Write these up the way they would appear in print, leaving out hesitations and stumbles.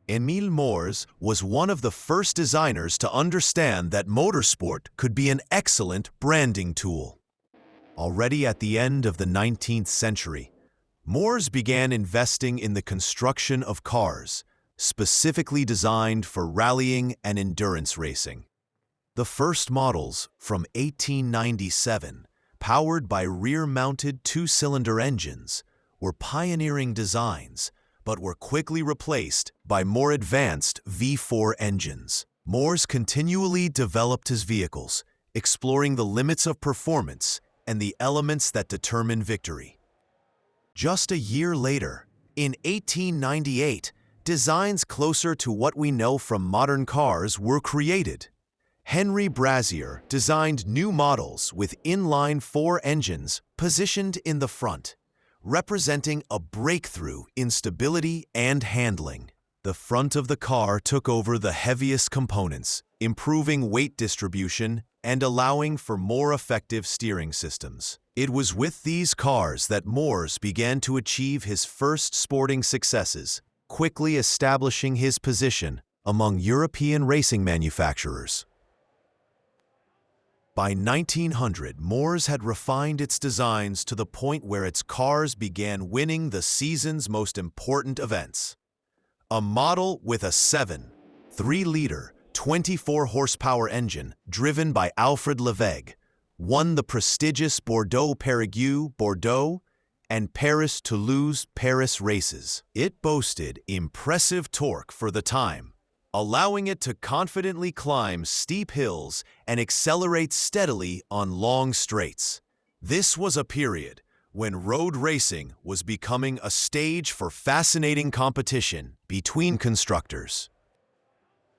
Émile Mors was one of the first designers to understand that motorsport could be an excellent branding tool. Already at the end of the 19th century, Mors began investing in the construction of cars, specifically designed for rallying and endurance racing. The first models, from 1897, powered by rear-mounted two-cylinder engines, were pioneering designs, but were quickly replaced by more advanced V4 engines. Mors continually developed his vehicles, exploring the limits of performance and the elements that determine victory. Just a year later, in 1898, designs closer to what we know from modern cars were created. Henri Brazier designed new models with inline-4 engines positioned in the front, representing a breakthrough in stability and handling. The front of the car took over the heaviest components, improving weight distribution and allowing for more effective steering systems. It was with these cars that Mors began to achieve his first sporting successes, quickly establishing his position among European racing manufacturers. By 1900, Mors had refined its designs to the point where its cars began winning the season's most important events. A model with a 3-liter, 24-horsepower engine driven by Alfred Lévesque won the prestigious Bordeaux-Périgueux-Bordeaux and Paris-Toulouse-Paris races. It boasted impressive torque for the time, allowing it to confidently climb steep hills and accelerate steadily on long straights. This was a period when road racing was becoming a stage for fascinating competition between constructors.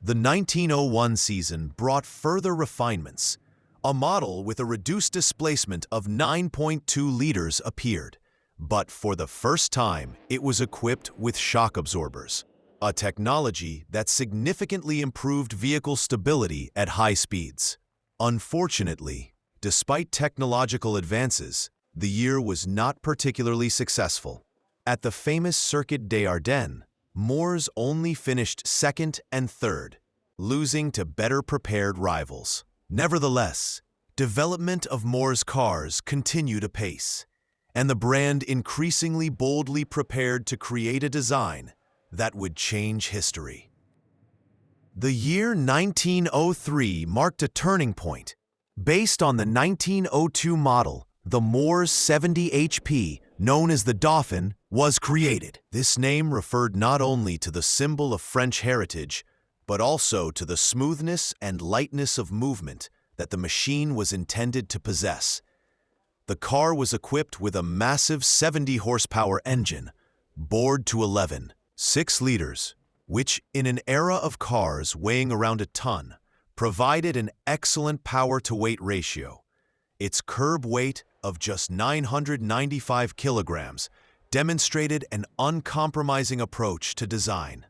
The 1901 season brought further refinements. A model with a reduced displacement of 9.2 liters appeared, but for the first time it was equipped with shock absorbers, a technology that significantly improved vehicle stability at high speeds. Unfortunately, despite technological advances, the year was not particularly successful. At the famous Circuit des Ardennes, Mors only finished second and third, losing to better-prepared rivals. Nevertheless, development of Mors cars continued apace, and the brand increasingly boldly prepared to create a design that would change history. The year 1903 marked a turning point. Based on the 1902 model, the Mors 70HP, known as the Dauphin, was created. This name referred not only to the symbol of French heritage, but also to the smoothness and lightness of movement that the machine was intended to possess. The car was equipped with a massive 70-horsepower engine, bored to 11, 6 liters, which, in an era of cars weighing around a ton, provided an excellent power-to-weight ratio. Its curb weight of just 995 kilograms demonstrated an uncompromising approach to design.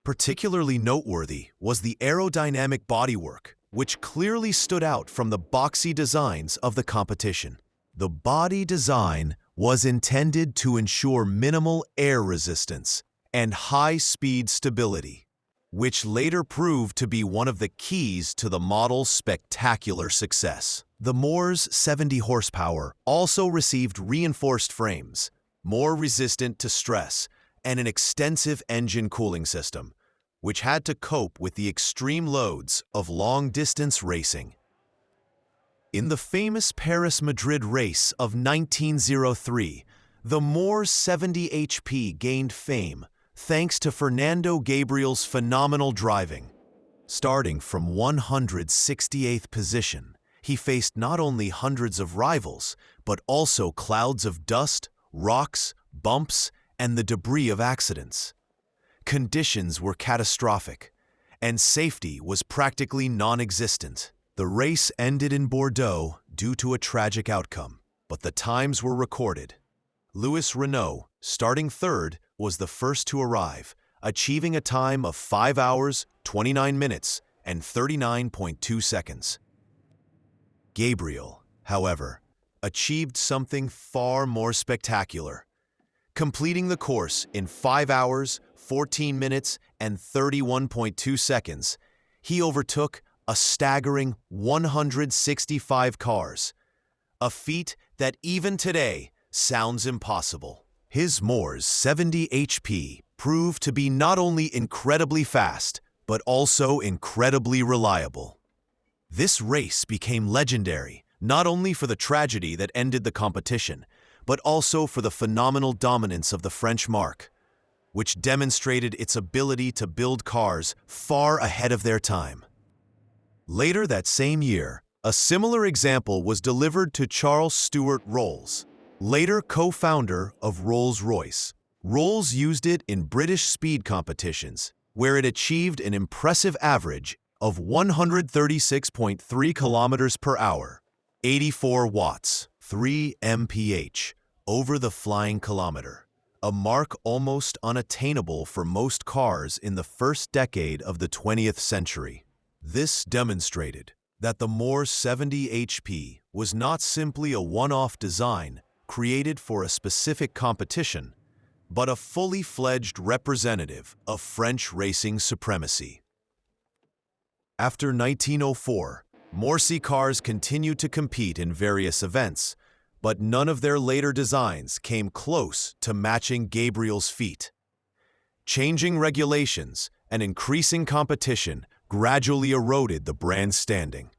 Particularly noteworthy was the aerodynamic bodywork, which clearly stood out from the boxy designs of the competition. The body design was intended to ensure minimal air resistance and high-speed stability, which later proved to be one of the keys to the model's spectacular success. The Mors 70 horsepower also received reinforced frames, more resistant to stress, and an extensive engine cooling system, which had to cope with the extreme loads of long-distance racing. In the famous Paris-Madrid race of 1903, the Mors 70 HP gained fame thanks to Fernando Gabriel's phenomenal driving. Starting from 168th position, he faced not only hundreds of rivals, but also clouds of dust, rocks, bumps, and the debris of accidents. Conditions were catastrophic, and safety was practically non-existent. The race ended in Bordeaux due to a tragic outcome, but the times were recorded. Louis Renault, starting third, was the first to arrive, achieving a time of 5 hours, 29 minutes, and 39.2 seconds. Gabriel, however, achieved something far more spectacular, completing the course in 5 hours, 14 minutes and 31.2 seconds, he overtook a staggering 165 cars, a feat that even today sounds impossible. His Moore's 70 HP proved to be not only incredibly fast, but also incredibly reliable. This race became legendary, not only for the tragedy that ended the competition, but also for the phenomenal dominance of the French marque, which demonstrated its ability to build cars far ahead of their time. Later that same year, a similar example was delivered to Charles Stuart Rolls, later co-founder of Rolls-Royce. Rolls used it in British speed competitions, where it achieved an impressive average of 136.3 kilometers per hour, 84 watts, 3 mph, over the flying kilometer, a mark almost unattainable for most cars in the first decade of the 20th century. This demonstrated that the Moore's 70 HP was not simply a one-off design created for a specific competition, but a fully fledged representative of French racing supremacy. After 1904, Morse cars continued to compete in various events, but none of their later designs came close to matching Gabriel's feat. Changing regulations and increasing competition gradually eroded the brand's standing.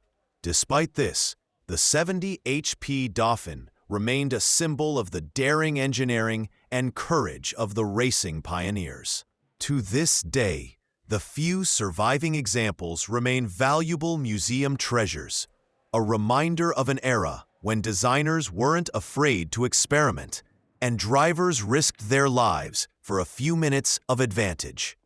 Despite this, the 70 HP Dauphin remained a symbol of the daring engineering and courage of the racing pioneers. To this day, the few surviving examples remain valuable museum treasures, a reminder of an era when designers weren't afraid to experiment and drivers risked their lives for a few minutes of advantage.